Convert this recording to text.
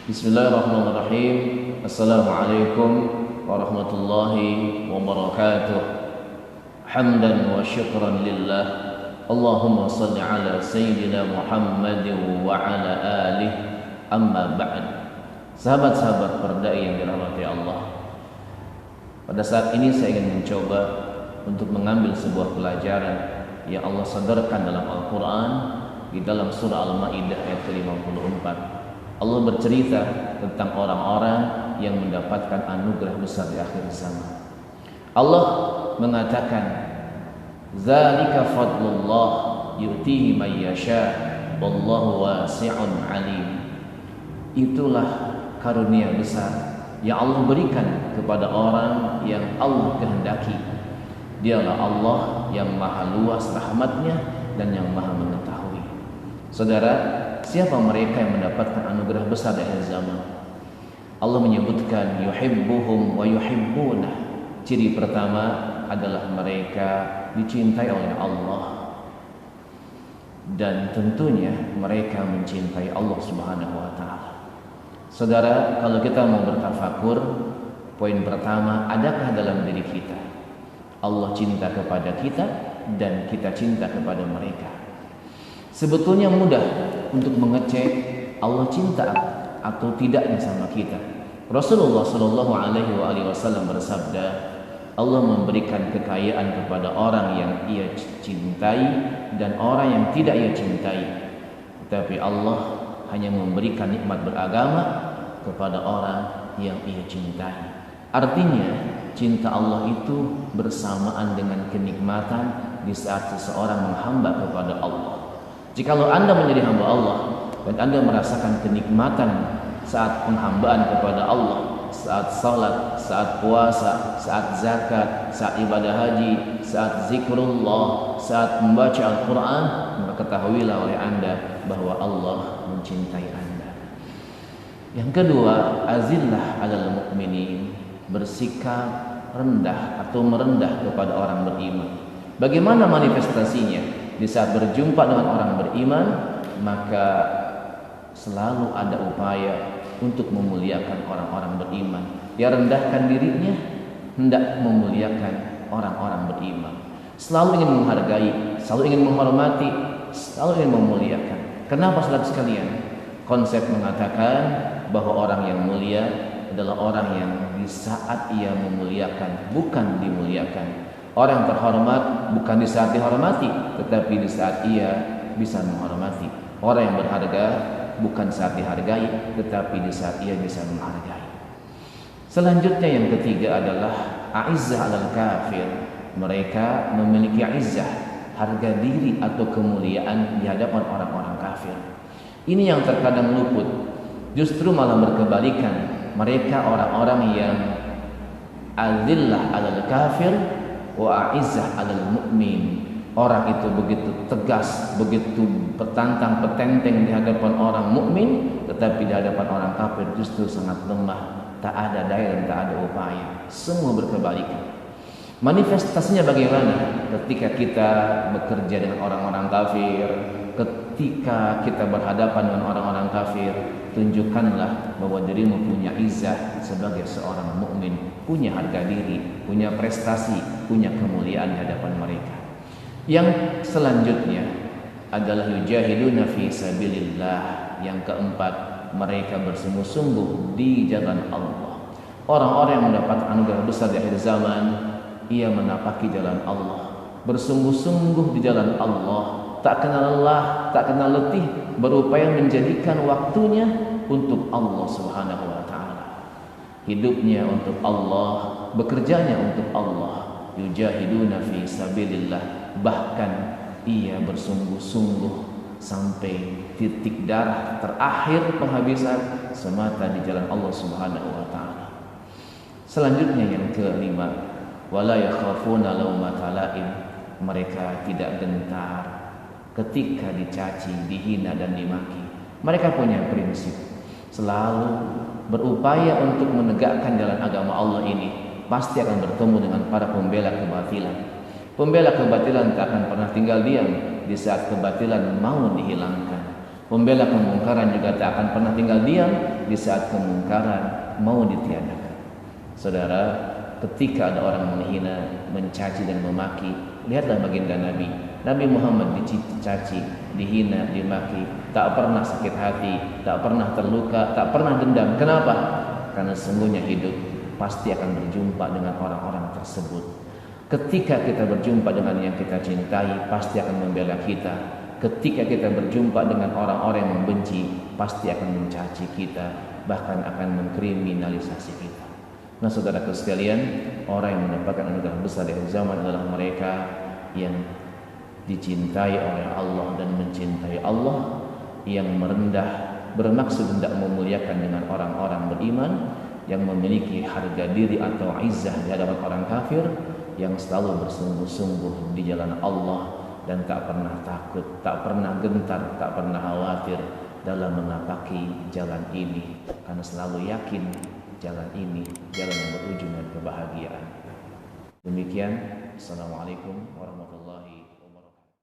Bismillahirrahmanirrahim. Assalamualaikum warahmatullahi wabarakatuh. Hamdan wa syukran lillah. Allahumma salli ala Sayyidina Muhammadin wa ala alihi. Amma ba'd. Sahabat-sahabat perdai yang dirahmati Allah, pada saat ini saya ingin mencoba untuk mengambil sebuah pelajaran yang Allah sadarkan dalam Al-Quran di dalam surah Al-Ma'idah ayat ke-54. Allah bercerita tentang orang-orang yang mendapatkan anugerah besar di akhir zaman. Allah mengatakan, "Dzalika fadlullah yu'tihi may yasha, wallahu wasi'un 'alim." Itulah karunia besar yang Allah berikan kepada orang yang Allah kehendaki. Dialah Allah yang maha luas rahmatnya dan yang maha mengetahui. Saudara, siapa mereka yang mendapatkan anugerah besar di akhir zaman? Allah menyebutkan yuhibbuhum wa yuhibbunah. Ciri pertama adalah mereka dicintai oleh Allah, dan tentunya mereka mencintai Allah Subhanahu wa taala. Saudara, kalau kita mau bertafakur, poin pertama, adakah dalam diri kita Allah cinta kepada kita dan kita cinta kepada mereka? Sebetulnya mudah untuk mengecek Allah cinta atau tidaknya sama kita. Rasulullah Shallallahu Alaihi Wasallam bersabda, Allah memberikan kekayaan kepada orang yang ia cintai dan orang yang tidak ia cintai. Tetapi Allah hanya memberikan nikmat beragama kepada orang yang ia cintai. Artinya, cinta Allah itu bersamaan dengan kenikmatan di saat seseorang menghamba kepada Allah. Jikalau Anda menjadi hamba Allah dan Anda merasakan kenikmatan saat penghambaan kepada Allah, saat salat, saat puasa, saat zakat, saat ibadah haji, saat zikrullah, saat membaca Al-Quran, maka ketahuilah oleh Anda bahwa Allah mencintai Anda. Yang kedua, azillah alal mu'minin, bersikap rendah atau merendah kepada orang beriman. Bagaimana manifestasinya? Di saat berjumpa dengan orang beriman, maka selalu ada upaya untuk memuliakan orang-orang beriman. Dia rendahkan dirinya, hendak memuliakan orang-orang beriman. Selalu ingin menghargai, selalu ingin menghormati, selalu ingin memuliakan. Kenapa saudara sekalian? Konsep mengatakan bahwa orang yang mulia adalah orang yang di saat ia memuliakan, bukan dimuliakan. Orang yang terhormat bukan di saat dihormati, tetapi di saat ia bisa menghormati. Orang yang berharga bukan saat dihargai, tetapi di saat ia bisa menghargai. Selanjutnya yang ketiga adalah a'izzah alal kafir. Mereka memiliki izzah, harga diri atau kemuliaan di hadapan orang-orang kafir. Ini yang terkadang luput, justru malah berkebalikan. Mereka orang-orang yang azillah alal kafir wa a'izzah alal mu'min. Orang itu begitu tegas, begitu petantang, petenteng di hadapan orang mukmin, tetapi di hadapan orang kafir justru sangat lemah, tak ada daya dan tak ada upaya. Semua berkebalikan. Manifestasinya bagaimana? Ketika kita bekerja dengan orang-orang kafir, ketika kita berhadapan dengan orang-orang kafir, tunjukkanlah bahwa dirimu punya izzah sebagai seorang mukmin, punya harga diri, punya prestasi, punya kemuliaan di hadapan mereka. Yang selanjutnya adalah yujahiduna fi sabilillah. Yang keempat, mereka bersungguh-sungguh di jalan Allah. Orang-orang yang mendapat anugerah besar di akhir zaman, ia menapaki jalan Allah, bersungguh-sungguh di jalan Allah, tak kenal lelah, tak kenal letih, berupaya menjadikan waktunya untuk Allah Subhanahu wa taala. Hidupnya untuk Allah, bekerjanya untuk Allah. Yujahiduna fi sabilillah, bahkan ia bersungguh-sungguh sampai titik darah terakhir penghabisan semata di jalan Allah Subhanahu wa taala. Selanjutnya yang kelima, wala yakhafuna laumata laim. Mereka tidak gentar ketika dicaci, dihina dan dimaki. Mereka punya prinsip, selalu berupaya untuk menegakkan jalan agama Allah ini. Pasti akan bertemu dengan para pembela kebatilan. Pembela kebatilan tak akan pernah tinggal diam di saat kebatilan mau dihilangkan. Pembela kemungkaran juga tak akan pernah tinggal diam di saat kemungkaran mau ditiadakan. Saudara, ketika ada orang menghina, mencaci dan memaki, lihatlah baginda Nabi. Nabi Muhammad dicaci, dihina, dimaki, tak pernah sakit hati, tak pernah terluka, tak pernah dendam. Kenapa? Karena sesungguhnya hidup pasti akan berjumpa dengan orang-orang tersebut. Ketika kita berjumpa dengan yang kita cintai, pasti akan membela kita. Ketika kita berjumpa dengan orang-orang yang membenci, pasti akan mencaci kita, bahkan akan mengkriminalisasi kita. Nah, saudaraku sekalian, orang yang mendapatkan anugerah besar dari zaman adalah mereka yang dicintai oleh Allah dan mencintai Allah, yang merendah bermaksud hendak memuliakan dengan orang-orang beriman, yang memiliki harga diri atau izzah di hadapan orang kafir, yang selalu bersungguh-sungguh di jalan Allah dan tak pernah takut, tak pernah gentar, tak pernah khawatir dalam menapaki jalan ini, karena selalu yakin jalan ini jalan yang berujung dengan kebahagiaan. Demikian, Assalamualaikum warahmatullahi wabarakatuh.